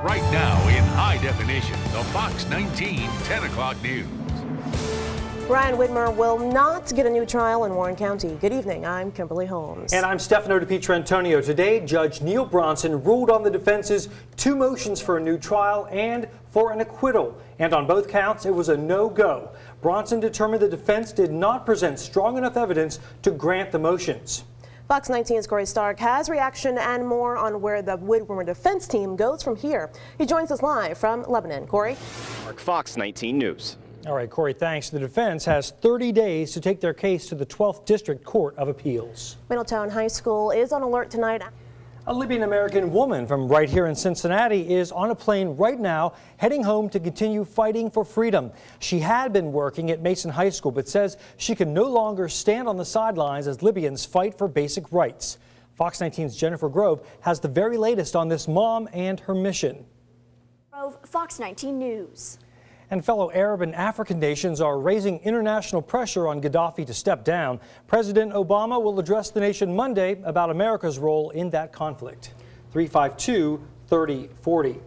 Right now in high definition, the Fox 19 10 o'clock news. Brian Widmer will not get a new trial in Warren County. Good evening, I'm Kimberly Holmes. And I'm Stefano DiPietrantonio. Today, Judge Neil Bronson ruled on the defense's 2 motions for a new trial and for an acquittal. And on both counts, it was a no-go. Bronson determined the defense did not present strong enough evidence to grant the motions. Fox 19's Corey Stark has reaction and more on where the Widmer defense team goes from here. He joins us live from Lebanon. Corey? Fox 19 News. All right, Corey, thanks. The defense has 30 days to take their case to the 12th District Court of Appeals. Middletown High School is on alert tonight. A Libyan-American woman from right here in Cincinnati is on a plane right now heading home to continue fighting for freedom. She had been working at Mason High School but says she can no longer stand on the sidelines as Libyans fight for basic rights. Fox 19's Jennifer Grove has the very latest on this mom and her mission. Grove, Fox 19 News. And fellow Arab and African nations are raising international pressure on Gaddafi to step down. President Obama will address the nation Monday about America's role in that conflict. 352-3040.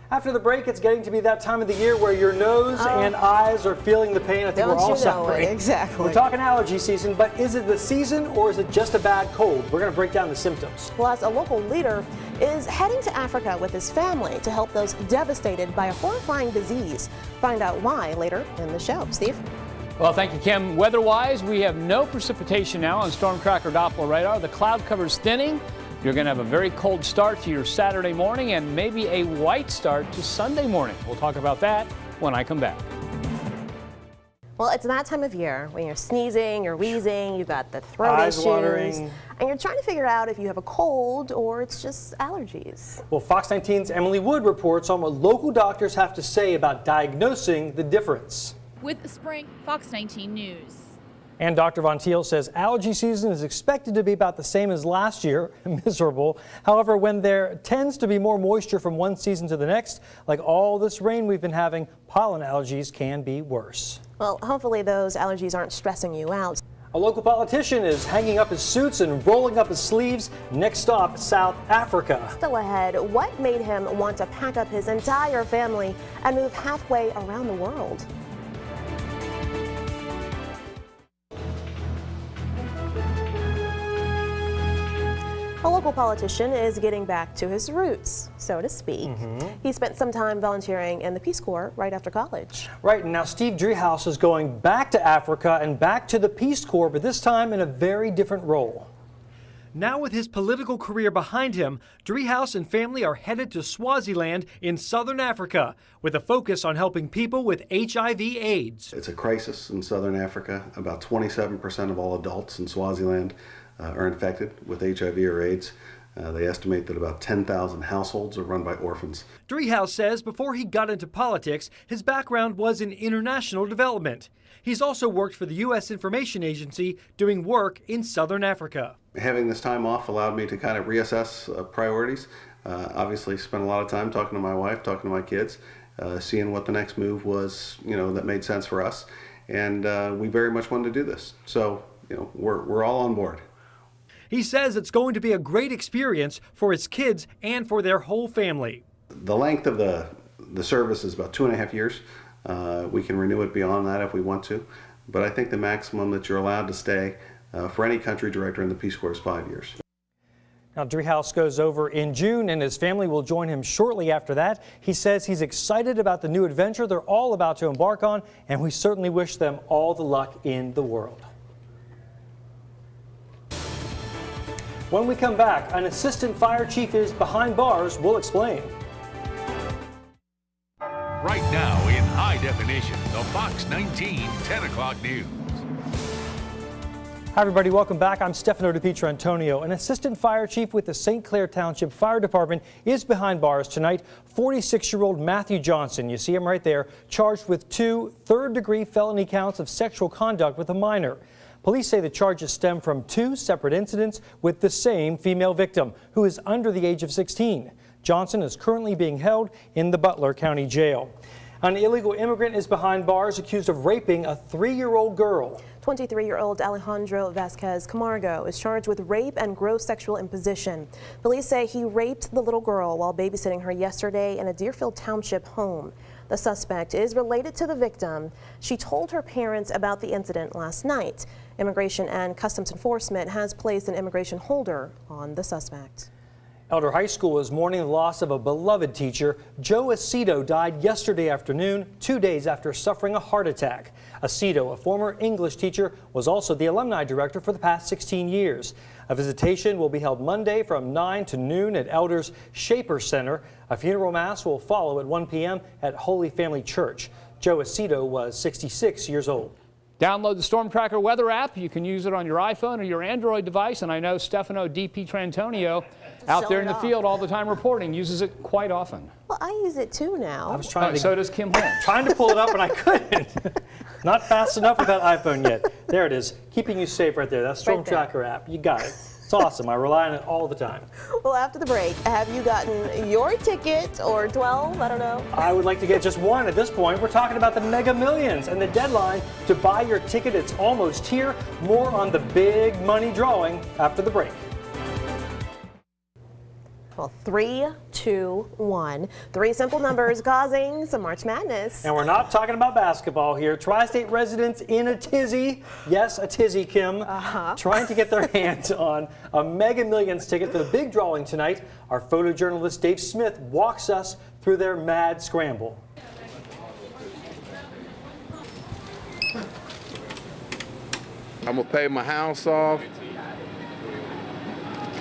After the break, it's getting to be that time of the year where your nose and eyes are feeling the pain. I think we're all suffering. Exactly. We're talking allergy season, but is it the season or is it just a bad cold? We're going to break down the symptoms. Plus, a local leader is heading to Africa with his family to help those devastated by a horrifying disease. Find out why later in the show. Steve? Well, thank you, Kim. Weather-wise, we have no precipitation now on storm tracker Doppler radar. The cloud cover is thinning. You're going to have a very cold start to your Saturday morning and maybe a white start to Sunday morning. We'll talk about that when I come back. Well, it's that time of year when you're sneezing, you're wheezing, you've got the throat Eyes issues, watering. and you're trying to figure out if you have a cold or it's just allergies. Well, Fox 19's Emily Wood reports on what local doctors have to say about diagnosing the difference. With the spring, Fox 19 News. And Dr. Von Thiel says allergy season is expected to be about the same as last year, miserable. However, when there tends to be more moisture from one season to the next, like all this rain we've been having, pollen allergies can be worse. Well, hopefully those allergies aren't stressing you out. A local politician is hanging up his suits and rolling up his sleeves. Next stop, South Africa. Still ahead, what made him want to pack up his entire family and move halfway around the world? A local politician is getting back to his roots, so to speak. He spent some time volunteering in the Peace Corps right after college. Right, and now Steve Driehaus is going back to Africa and back to the Peace Corps, but this time in a very different role. Now with his political career behind him, Driehaus and family are headed to Swaziland in southern Africa with a focus on helping people with HIV/AIDS. It's a crisis in southern Africa. About 27% of all adults in Swaziland are infected with HIV or AIDS. They estimate that about 10,000 households are run by orphans. Driehaus says before he got into politics, his background was in international development. He's also worked for the U.S. Information Agency doing work in southern Africa. Having this time off allowed me to kind of reassess priorities. Obviously spent a lot of time talking to my wife, talking to my kids, seeing what the next move was, that made sense for us. And we very much wanted to do this. So, we're all on board. He says it's going to be a great experience for his kids and for their whole family. The length of the service is about 2.5 years. We can renew it beyond that if we want to. But I think the maximum that you're allowed to stay for any country director in the Peace Corps is 5 years. Now, Driehaus goes over in June, and his family will join him shortly after that. He says he's excited about the new adventure they're all about to embark on, and we certainly wish them all the luck in the world. When we come back, an assistant fire chief is behind bars. We'll explain. Right now in high definition, the Fox 19 10 o'clock news. Hi, everybody. Welcome back. I'm Stefano DiPietrantonio. An assistant fire chief with the St. Clair Township Fire Department is behind bars tonight. 46-year-old Matthew Johnson, you see him right there, charged with 2 third-degree felony counts of sexual conduct with a minor. Police say the charges stem from 2 separate incidents with the same female victim, who is under the age of 16. Johnson is currently being held in the Butler County Jail. An illegal immigrant is behind bars accused of raping a 3-year-old girl. 23-year-old Alejandro Vasquez Camargo is charged with rape and gross sexual imposition. Police say he raped the little girl while babysitting her yesterday in a Deerfield Township home. The suspect is related to the victim. She told her parents about the incident last night. Immigration and Customs Enforcement has placed an immigration holder on the suspect. Elder High School is mourning the loss of a beloved teacher. Joe Aceto died yesterday afternoon, 2 days after suffering a heart attack. Aceto, a former English teacher, was also the alumni director for the past 16 years. A visitation will be held Monday from 9 to noon at Elder's Shaper Center. A funeral mass will follow at 1 p.m. at Holy Family Church. Joe Aceto was 66 years old. Download the Storm Tracker weather app. You can use it on your iPhone or your Android device. And I know Stefano DiPietrantonio out there in the field all the time reporting uses it quite often. Well, I use it too now. I was trying to, so does Kim Holmes. Trying to pull it up and I couldn't. Not fast enough with that iPhone yet. There it is, keeping you safe right there. That Storm Tracker app. You got it. It's awesome. I rely on it all the time. Well, after the break, have you gotten your ticket or 12? I don't know. I would like to get just one at this point. We're talking about the Mega Millions and the deadline to buy your ticket. It's almost here. More on the big money drawing after the break. Well, 3, 2, 1. 3 simple numbers causing some March Madness. And we're not talking about basketball here. Tri-State residents in a tizzy, yes, a tizzy, Kim, trying to get their hands on a Mega Millions ticket for the big drawing tonight. Our photojournalist Dave Smith walks us through their mad scramble. I'm gonna pay my house off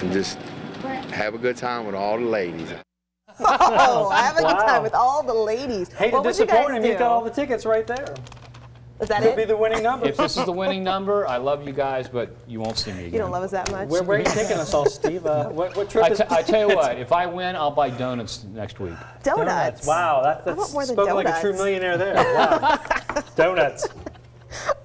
and just have a good time with all the ladies. Oh, have a good time with all the ladies. Hate to disappoint him, he's got all the tickets right there. Is that Could it? be the winning number. If this is the winning number, I love you guys, but you won't see me again. You don't love us that much? Where are you taking us all, Steve? What trip is I tell you what, if I win, I'll buy donuts next week. Donuts. Wow, that's spoken like a true millionaire there. Wow. Donuts.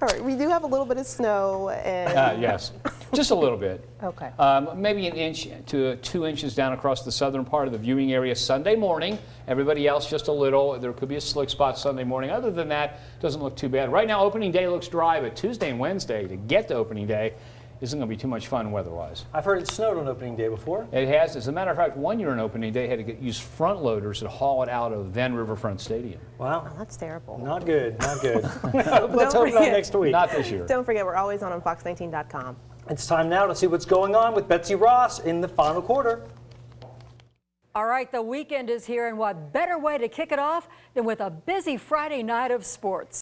All right, we do have a little bit of snow. And Yes, just a little bit. Okay. Maybe 1 inch to 2 inches down across the southern part of the viewing area Sunday morning. Everybody else just a little. There could be a slick spot Sunday morning. Other than that, doesn't look too bad. Right now, opening day looks dry, but Tuesday and Wednesday to get to opening day isn't going to be too much fun weather-wise. I've heard it snowed on opening day before. It has. As a matter of fact, one year on opening day, had to use front loaders to haul it out of then Riverfront Stadium. Wow. Oh, that's terrible. Not good, not good. Let's hope not next week. Not this year. Don't forget, we're always on Fox19.com. It's time now to see what's going on with Betsy Ross in the final quarter. All right, the weekend is here, and what better way to kick it off than with a busy Friday night of sports.